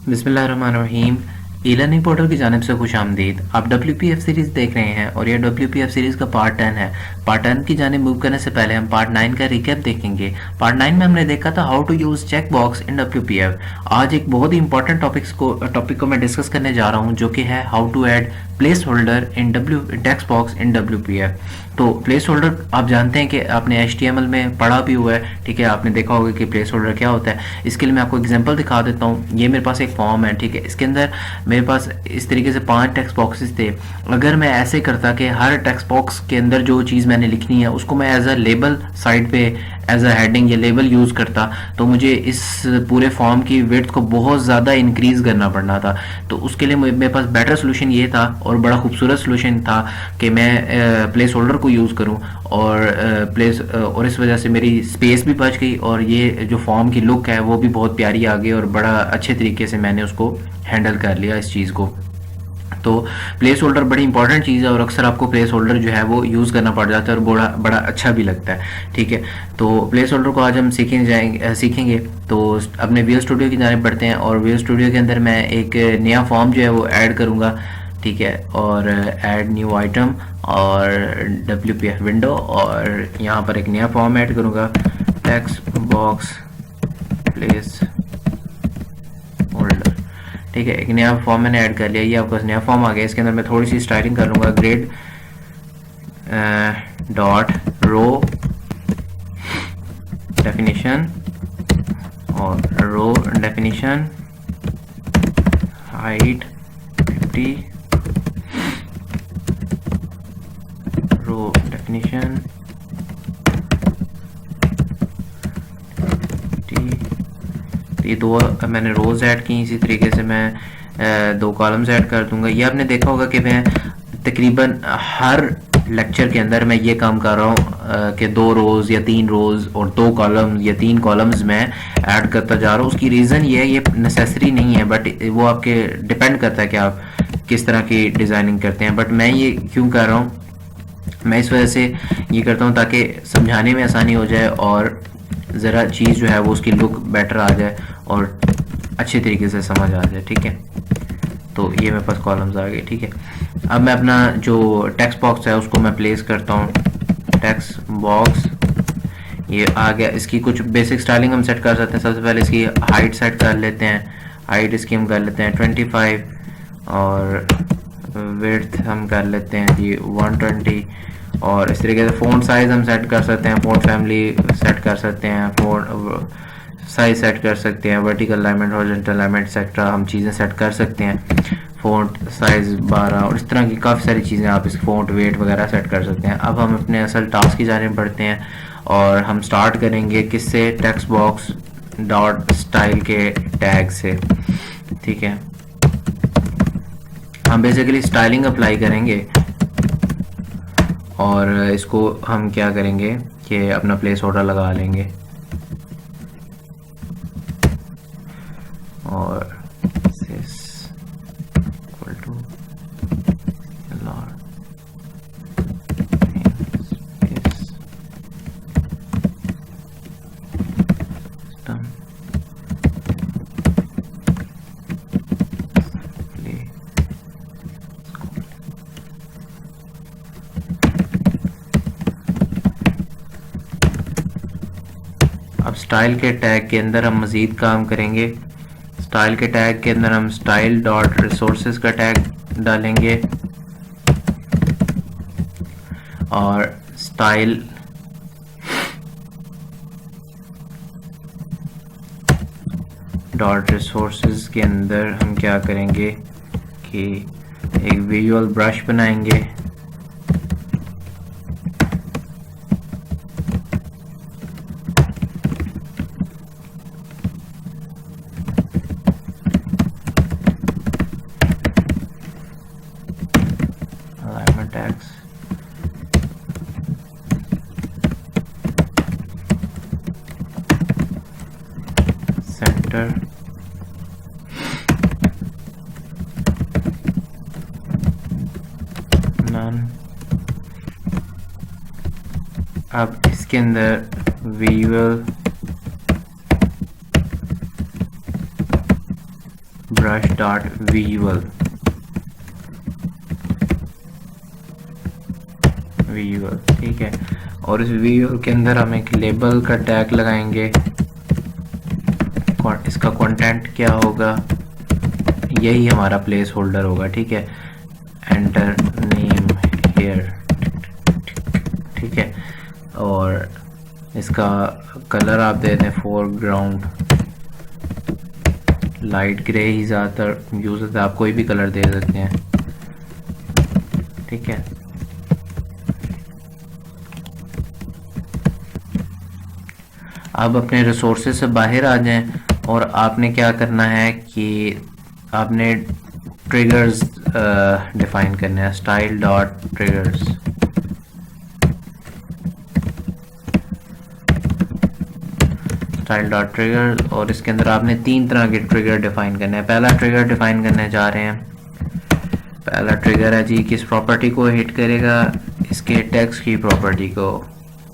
बिस्मिल्लाहिर्रहमानिर्रहीम। E learning portal की जानिब से खुश आमदीद। आप WPF सीरीज़ देख रहे हैं और यह WPF सीरीज़ का पार्ट 10 है। पार्ट 10 की जानिब मूव करने से पहले हम पार्ट 9 का रिकैप देखेंगे। पार्ट 9 में हमने देखा था how to use check box in WPF। आज एक बहुत ही इंपॉर्टेंट टॉपिक को मैं डिस्कस करने जा रहा हूँ, जो कि है how to add placeholder in text box in WPF। तो प्लेस होल्डर आप जानते हैं कि आपने HTML में पढ़ा भी हुआ है, ठीक है, आपने देखा होगा कि प्लेस होल्डर क्या होता है। इसके लिए मैं आपको एग्जांपल दिखा देता हूँ। ये मेरे पास एक फॉर्म है, ठीक है, इसके अंदर मेरे पास इस तरीके से 5 टेक्स्ट बॉक्सेस थे। अगर मैं ऐसे करता कि हर टेक्स्ट बॉक्स के अंदर जो चीज़ मैंने लिखनी है उसको मैं एज अ लेबल साइड पे एज अ हेडिंग या लेबल यूज़ करता, तो मुझे इस पूरे फॉर्म की विड्थ को बहुत ज़्यादा इंक्रीज़ करना पड़ना था। तो उसके लिए मेरे पास बेटर सोल्यूशन ये था और बड़ा खूबसूरत सोल्यूशन था कि मैं प्लेस होल्डर को यूज़ करूं और इस वजह से मेरी स्पेस भी बच गई और ये जो फॉर्म की लुक है वो भी बहुत प्यारी आ गई और बड़ा अच्छे तरीके से मैंने उसको हैंडल कर लिया इस चीज़ को। तो प्लेस होल्डर बड़ी इंपॉर्टेंट चीज़ है और अक्सर आपको प्लेस होल्डर जो है वो यूज़ करना पड़ जाता है और बड़ा बड़ा अच्छा भी लगता है, ठीक है। तो प्लेस होल्डर को आज हम सीखेंगे। तो अपने विजुअल स्टूडियो की जानिब बढ़ते हैं और विजुअल स्टूडियो के अंदर मैं एक नया फॉर्म जो है वो ऐड करूँगा, ठीक है, और ऐड न्यू आइटम और WPF विंडो और यहाँ पर एक नया फॉर्म ऐड करूँगा, टेक्स्ट बॉक्स प्लेस होल्डर, ठीक है। एक नया फॉर्म मैंने ऐड कर लिया, ये आपका नया फॉर्म आ गया। इसके अंदर मैं थोड़ी सी स्टाइलिंग कर लूँगा, ग्रेड डॉट रो डेफिनेशन और रो डेफिनेशन हाइट 50, रो डेफिनेशन 50। ये दो मैंने रोज ऐड की, इसी तरीके से मैं 2 कॉलम्स ऐड कर दूंगा। ये आपने देखा होगा कि मैं तकरीबन हर लेक्चर के अंदर मैं ये काम कर रहा हूँ कि 2 रोज़ या 3 रोज़ और 2 कॉलम्स या 3 कॉलम्स मैं ऐड करता जा रहा हूँ। उसकी रीज़न ये है, ये नेसेसरी नहीं है, बट वो आपके डिपेंड करता है कि आप किस तरह की डिज़ाइनिंग करते हैं। बट मैं ये क्यों कर रहा हूँ, मैं इस वजह से ये करता हूँ ताकि समझाने में आसानी हो जाए और ज़रा चीज़ जो है वो उसकी लुक बेटर आ जाए और अच्छे तरीके से समझ आ जाए, ठीक है। तो ये मेरे पास कॉलम्स आ गए, ठीक है। अब मैं अपना जो टेक्स्ट बॉक्स है उसको मैं प्लेस करता हूँ, टेक्स्ट बॉक्स ये आ गया। इसकी कुछ बेसिक स्टाइलिंग हम सेट कर सकते हैं। सबसे पहले इसकी हाइट सेट कर लेते हैं, हाइट इसकी हम कर लेते हैं 25 और विड्थ हम कर लेते हैं जी 120 और इस तरीके से फ़ॉन्ट साइज़ हम सेट कर सकते हैं, फ़ॉन्ट फैमिली सेट कर सकते हैं, फ़ॉन्ट साइज सेट कर सकते हैं, vertical alignment, horizontal alignment etcetera हम चीज़ें सेट कर सकते हैं, फ़ॉन्ट साइज़ 12 और इस तरह की काफ़ी सारी चीज़ें आप इस फ़ॉन्ट वेट वगैरह सेट कर सकते हैं। अब हम अपने असल टास्क की जानिब बढ़ते हैं और हम स्टार्ट करेंगे किससे, टेक्स्ट बॉक्स डॉट स्टाइल के टैग से, ठीक है। हम बेसिकली स्टाइलिंग अप्लाई करेंगे और इसको हम क्या करेंगे कि अपना प्लेस होल्डर लगा लेंगे और इक्वल टू अब स्टाइल के टैग के अंदर हम मज़ीद काम करेंगे। स्टाइल के टैग के अंदर हम स्टाइल डॉट रिसोर्सेज का टैग डालेंगे और स्टाइल डॉट रिसोर्सेज के अंदर हम क्या करेंगे कि एक विजुअल ब्रश बनाएंगे टैग्स सेंटर नन। अब इसके अंदर विजुअल ब्रश डॉट विजुअल ठीक है। और इस विजुअल के अंदर हम एक लेबल का टैग लगाएंगे, इसका कंटेंट क्या होगा, यही हमारा प्लेस होल्डर होगा, ठीक है। एंटर नेम हेयर, ठीक है। और इसका कलर आप दे दें फोरग्राउंड लाइट ग्रे ही ज़्यादातर यूज होता है, आप कोई भी कलर दे सकते हैं, ठीक है। अब अपने रिसोर्सेज से बाहर आ जाएं और आपने क्या करना है कि आपने ट्रिगर्स डिफाइन करने हैं, style dot triggers, style dot trigger, और इसके अंदर आपने 3 तरह के ट्रिगर डिफाइन करने हैं। पहला ट्रिगर डिफाइन करने जा रहे हैं, पहला ट्रिगर है जी किस प्रॉपर्टी को हिट करेगा, इसके टेक्स्ट की प्रॉपर्टी को,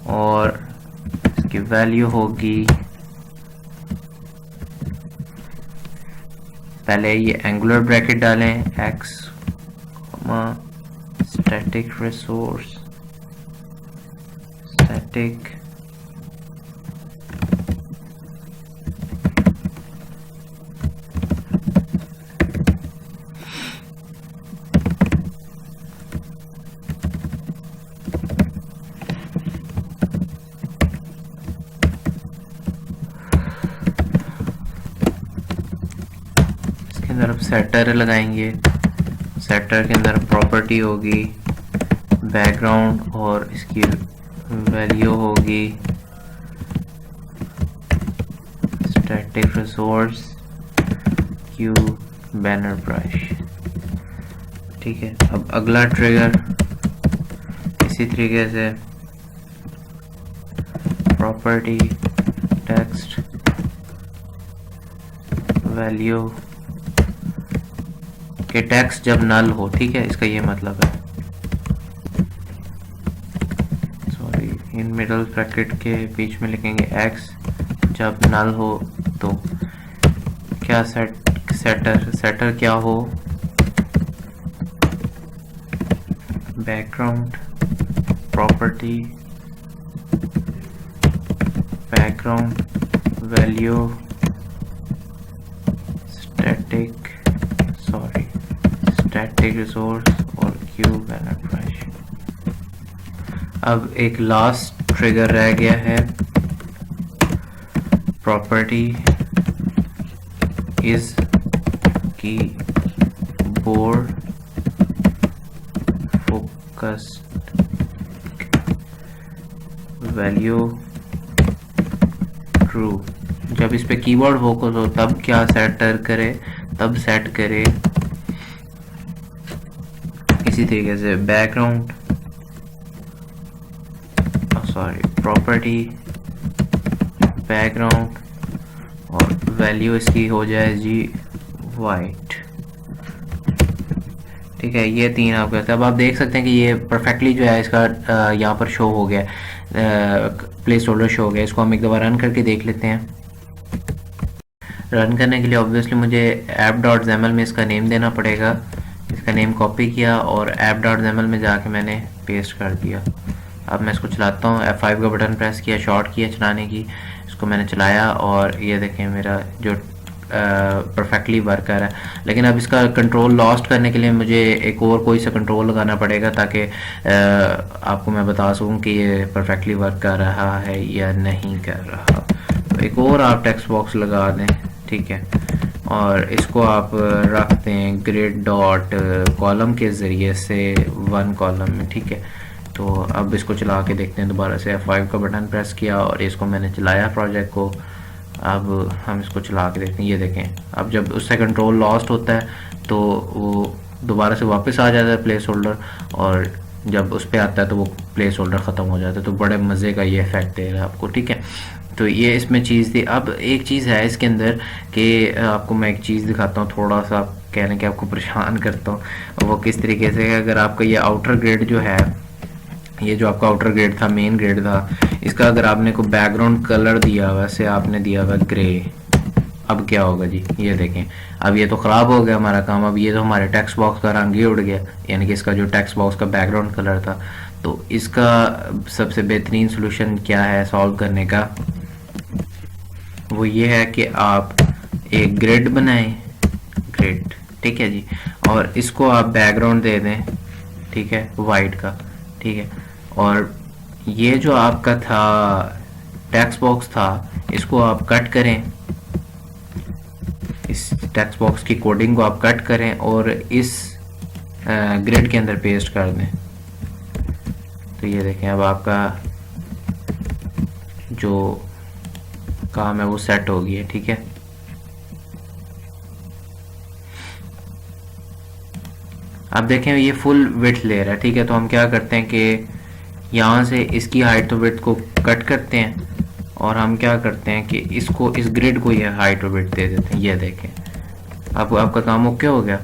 और इसकी वैल्यू होगी, पहले ये एंगुलर ब्रैकेट डालें x, स्टैटिक रिसोर्स, स्टैटिक अंदर अब सेटर लगाएंगे, सेटर के अंदर प्रॉपर्टी होगी बैकग्राउंड और इसकी वैल्यू होगी static resource Q banner brush, ठीक है। अब अगला ट्रिगर इसी तरीके से प्रॉपर्टी टेक्स्ट वैल्यू कि टेक्स्ट जब नल हो, ठीक है, इसका ये मतलब है, सॉरी, इन मिडल ब्रैकेट के बीच में लिखेंगे x, जब नल हो तो क्या सेटर क्या हो, background property background value static resource और क्यू बैनर ब्रश। अब एक लास्ट ट्रिगर रह गया है, प्रॉपर्टी इज की बोर्ड फोकस्ड वैल्यू ट्रू, जब इस पे कीवर्ड फोकस हो तब क्या सेटर करे, तब सेट करे इसी तरीके से बैकग्राउंड सॉरी प्रॉपर्टी बैकग्राउंड और वैल्यू इसकी हो जाए जी वाइट, ठीक है। ये 3 आप करते हैं। अब आप देख सकते हैं कि ये परफेक्टली जो है इसका यहाँ पर शो हो गया, प्लेस होल्डर शो हो गया। इसको हम एक दफ़ा रन करके देख लेते हैं। रन करने के लिए ऑब्वियसली मुझे app.xml में इसका नेम देना पड़ेगा, इसका नेम कॉपी किया और app.xml में जाके मैंने पेस्ट कर दिया। अब मैं इसको चलाता हूँ, F5 का बटन प्रेस किया, शॉर्ट किया चलाने की, इसको मैंने चलाया और ये देखें मेरा जो परफेक्टली वर्क कर रहा है। लेकिन अब इसका कंट्रोल लॉस्ट करने के लिए मुझे एक और कोई सा कंट्रोल लगाना पड़ेगा ताकि आपको मैं बता सकूँ कि ये परफेक्टली वर्क कर रहा है या नहीं कर रहा। तो एक और आप टेक्स्ट बॉक्स लगा दें, ठीक है, और इसको आप रख दें ग्रिड डॉट कॉलम के ज़रिए से 1 कॉलम में, ठीक है। तो अब इसको चला के देखते हैं, दोबारा से F5 का बटन प्रेस किया और इसको मैंने चलाया प्रोजेक्ट को। अब हम इसको चला के देखते हैं, ये देखें अब जब उससे कंट्रोल लॉस्ट होता है तो वो दोबारा से वापस आ जाता है प्लेस होल्डर, और जब उस पर आता है तो वो प्लेस होल्डर ख़त्म हो जाता है। तो बड़े मज़े का ये इफेक्ट दे रहा है आपको, ठीक है। तो ये इसमें चीज़ थी। अब एक चीज़ है इसके अंदर कि आपको मैं एक चीज़ दिखाता हूँ, थोड़ा सा आप कह रहे हैं कि आपको परेशान करता हूँ। वो किस तरीके से, अगर आपका ये आउटर ग्रिड जो है, ये जो आपका आउटर ग्रिड था, मेन ग्रिड था, इसका अगर आपने को बैकग्राउंड कलर दिया हुआ, वैसे आपने दिया हुआ ग्रे, अब क्या होगा जी, ये देखें, अब ये तो ख़राब हो गया हमारा काम। अब ये तो हमारे टेक्स्ट बॉक्स का रंग ही उड़ गया, यानी कि इसका जो टेक्स्ट बॉक्स का बैकग्राउंड कलर था। तो इसका सबसे बेहतरीन सोल्यूशन क्या है सॉल्व करने का, वो ये है कि आप एक ग्रिड बनाएं, ग्रिड, ठीक है जी, और इसको आप बैकग्राउंड दे दें, ठीक है, वाइट का, ठीक है। और ये जो आपका था टेक्स्ट बॉक्स था, इसको आप कट करें, इस टेक्स्ट बॉक्स की कोडिंग को आप कट करें और इस ग्रिड के अंदर पेस्ट कर दें। तो ये देखें, अब आपका जो काम है वो सेट हो गया, ठीक है। अब देखें ये फुल विड्थ ले रहा है, ठीक है। तो हम क्या करते हैं कि यहाँ से इसकी हाइट और विड्थ को कट करते हैं और हम क्या करते हैं कि इसको, इस ग्रिड को ये हाइट और विड्थ दे देते हैं। ये देखें, अब आपका काम ओके हो गया।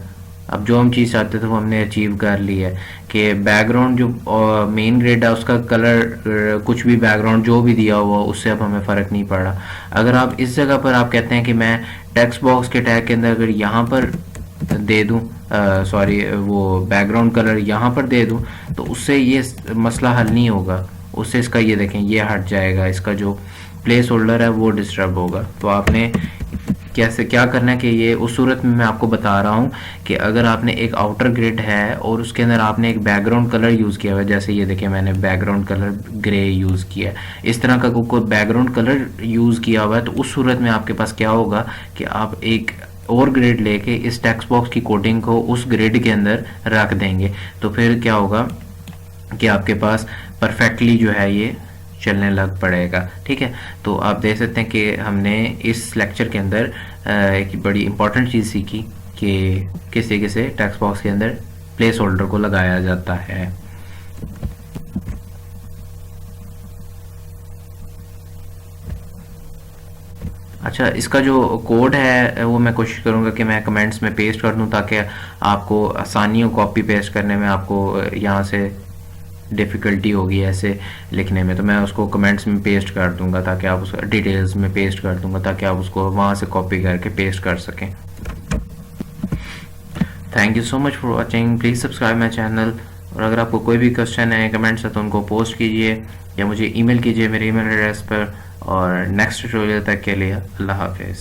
अब जो हम चीज़ चाहते थे वो हमने अचीव कर ली है कि बैकग्राउंड जो मेन ग्रिड है उसका कलर, कुछ भी बैकग्राउंड जो भी दिया हुआ उससे अब हमें फ़र्क नहीं पड़ रहा। अगर आप इस जगह पर आप कहते हैं कि मैं टेक्स्ट बॉक्स के टैग के अंदर अगर यहाँ पर दे दूँ, सॉरी, वो बैकग्राउंड कलर यहाँ पर दे दूँ, तो उससे ये मसला हल नहीं होगा। उससे इसका ये देखें ये हट जाएगा, इसका जो प्लेस होल्डर है वो डिस्टर्ब होगा। तो आपने कैसे क्या करना है कि ये उस सूरत में मैं आपको बता रहा हूँ कि अगर आपने एक आउटर ग्रिड है और उसके अंदर आपने एक बैकग्राउंड कलर यूज़ किया हुआ है, जैसे ये देखिए मैंने बैकग्राउंड कलर ग्रे यूज़ किया है, इस तरह का कोई बैकग्राउंड कलर यूज़ किया हुआ है, तो उस सूरत में आपके पास क्या होगा कि आप एक और ग्रिड लेके इस टेक्स्ट बॉक्स की कोडिंग को उस ग्रिड के अंदर रख देंगे। तो फिर क्या होगा कि आपके पास परफेक्टली जो है ये चलने लग पड़ेगा, ठीक है। तो आप देख सकते हैं कि हमने इस लेक्चर के अंदर एक बड़ी इंपॉर्टेंट चीज़ सीखी कि किस तरीके से टेक्स्ट बॉक्स के अंदर प्लेस होल्डर को लगाया जाता है। अच्छा, इसका जो कोड है वो मैं कोशिश करूँगा कि मैं कमेंट्स में पेस्ट कर दूँ ताकि आपको आसानी हो कॉपी पेस्ट करने में, आपको यहाँ से डिफ़िकल्टी होगी ऐसे लिखने में, तो मैं उसको कमेंट्स में पेस्ट कर दूंगा ताकि आप उसको डिटेल्स में पेस्ट कर दूंगा ताकि आप उसको वहाँ से कॉपी करके पेस्ट कर सकें। Thank you so much for watching, please subscribe my channel. और अगर आपको कोई भी क्वेश्चन है, कमेंट्स है, तो उनको पोस्ट कीजिए या मुझे ईमेल कीजिए मेरे ईमेल एड्रेस पर। और नेक्स्ट ट्यूटोरियल तक के लिए अल्लाह हाफिज़।